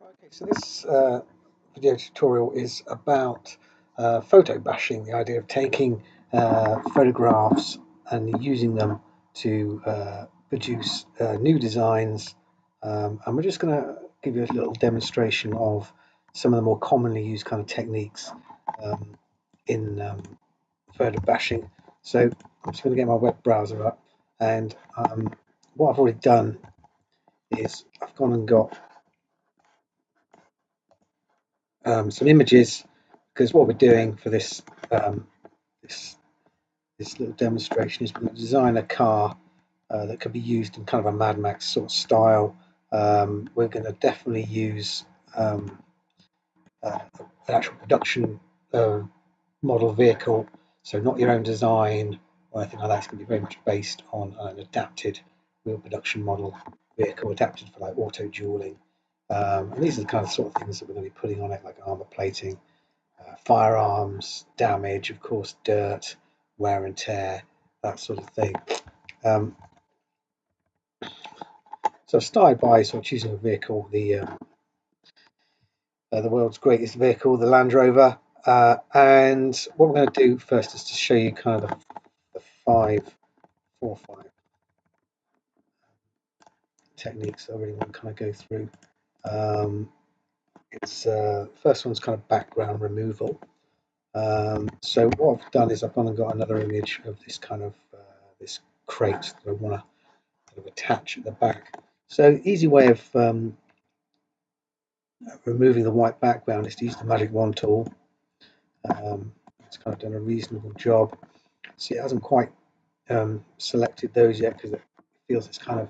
Okay, so this video tutorial is about photo bashing, the idea of taking photographs and using them to produce new designs. And we're just going to give you a little demonstration of some of the more commonly used kind of techniques in photo bashing. So I'm just going to get my web browser up, and what I've already done is I've gone and got some images, because what we're doing for this this little demonstration is we're going to design a car that could be used in kind of a Mad Max sort of style. We're going to definitely use an actual production model vehicle, so not your own design or anything like that. It's going to be very much based on an adapted real production model vehicle, adapted for like auto dueling. And these are the kind of sort of things that we're going to be putting on it, like armor plating, firearms, damage, of course, dirt, wear and tear, that sort of thing. Um, so I started by sort of choosing a vehicle, the world's greatest vehicle, the Land Rover. And what we're going to do first is to show you kind of the four or five techniques that I really want to kind of go through. It's first one's kind of background removal. So what I've done is I've gone and got another image of this kind of this crate that I want to kind of attach at the back. So easy way of removing the white background is to use the magic wand tool. It's kind of done a reasonable job. See, it hasn't quite selected those yet because it feels it's kind of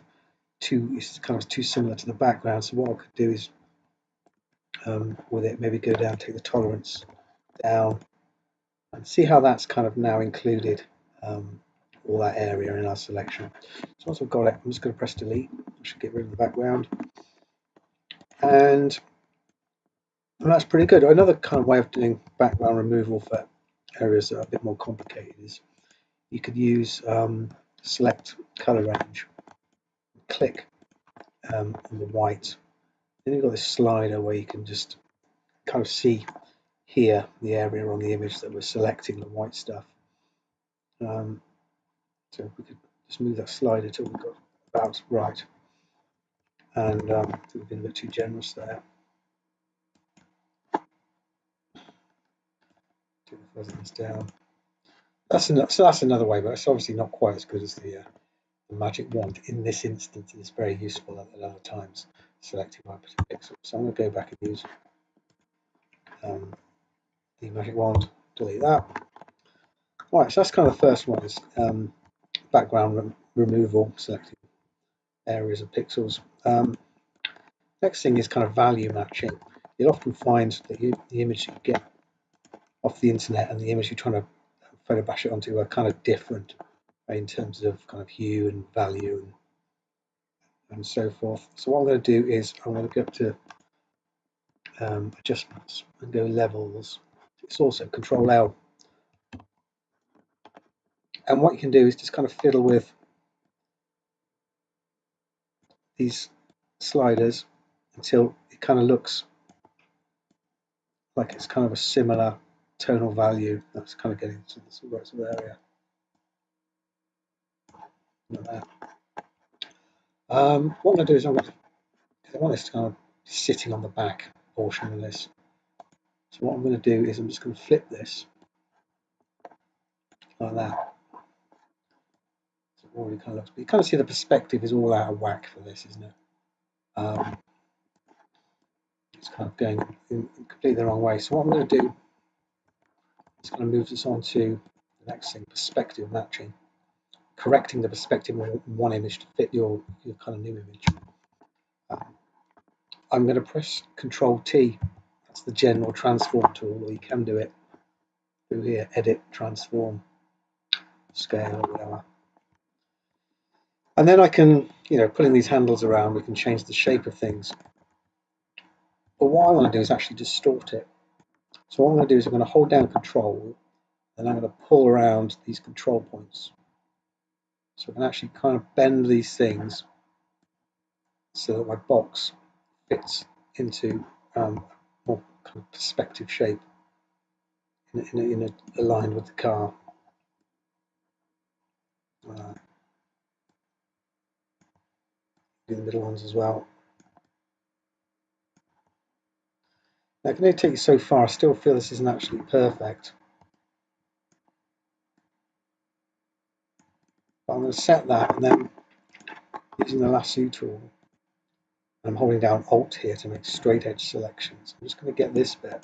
too similar to the background. So what I could do is with it maybe go down, take the tolerance down, and see how that's kind of now included all that area in our selection. So once I've got it, I'm just going to press delete. I should get rid of the background, and that's pretty good. Another kind of way of doing background removal for areas that are a bit more complicated is you could use select color range, click on the white. Then you've got this slider where you can just kind of see here the area on the image that we're selecting, the white stuff. So if we could just move that slider till we've got about right. And we've been a bit too generous there. Do the fuzziness down. So that's another way, but it's obviously not quite as good as the magic wand. In this instance, it's very useful at other times, selecting my pixel. So I'm going to go back and use the magic wand, delete that. Right, so that's kind of the first one, is background removal, selecting areas of pixels. Next thing is kind of value matching. You'll often find that the image you get off the internet and the image you're trying to photo bash it onto are kind of different, right, in terms of kind of hue and value and so forth. So what I'm going to do is I'm going to go up to adjustments and go levels. It's also Control L, and what you can do is just kind of fiddle with these sliders until it kind of looks like it's kind of a similar tonal value. That's kind of getting to this right sort of area. Like that. What I'm going to do is I want this kind of sitting on the back portion of this. So what I'm going to do is I'm just going to flip this like that. So it already kind of looks, but you kind of see the perspective is all out of whack for this, isn't it? It's kind of going in completely the wrong way. So what I'm going to do is going to move this on to the next thing, perspective matching, correcting the perspective of one image to fit your kind of new image. I'm going to press Control T. That's the general transform tool, or you can do it through here, edit, transform, scale, or whatever. And then I can, pulling these handles around, we can change the shape of things. But what I want to do is actually distort it. So what I'm going to do is I'm going to hold down Control, and I'm going to pull around these control points. So I can actually kind of bend these things so that my box fits into more kind of perspective shape aligned with the car. Do the middle ones as well. Now, I can only take you so far. I still feel this isn't actually perfect. But I'm going to set that, and then using the lasso tool, I'm holding down Alt here to make straight edge selections. I'm just going to get this bit.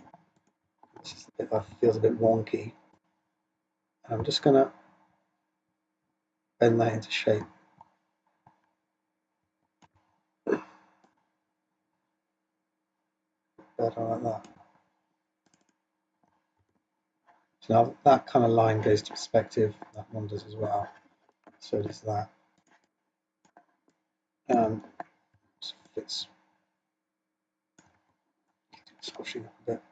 This is the bit that feels a bit wonky. And I'm just going to bend that into shape. Better like that. So now that kind of line goes to perspective. That one does as well. So does that. Just fits. Squashing up a bit.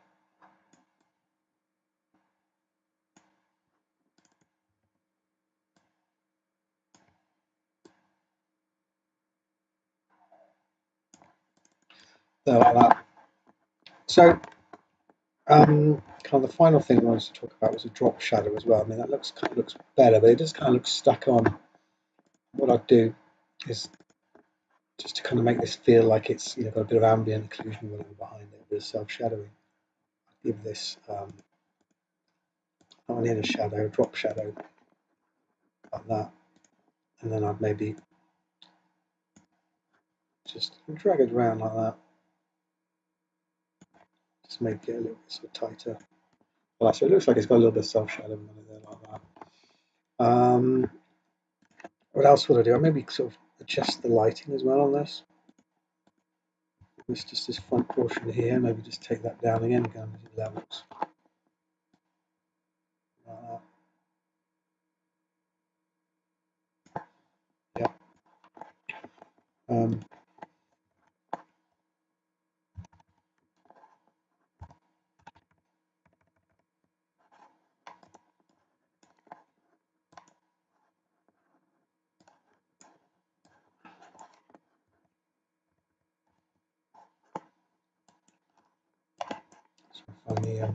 There, like that. So, kind of the final thing I wanted to talk about was a drop shadow as well. I mean, that kind of looks better, but it just kind of looks stuck on. What I'd do is just to kind of make this feel like it's got a bit of ambient occlusion or whatever behind it, a bit of self-shadowing. Give this not an inner shadow, a drop shadow like that, and then I'd maybe just drag it around like that. Just make it a little bit sort of tighter. Well, so it looks like it's got a little bit of self-shadowing on it there like that. What else would I do? I maybe sort of adjust the lighting as well on this. It's just this front portion here. Maybe just take that down again, go into levels. Yeah. So find the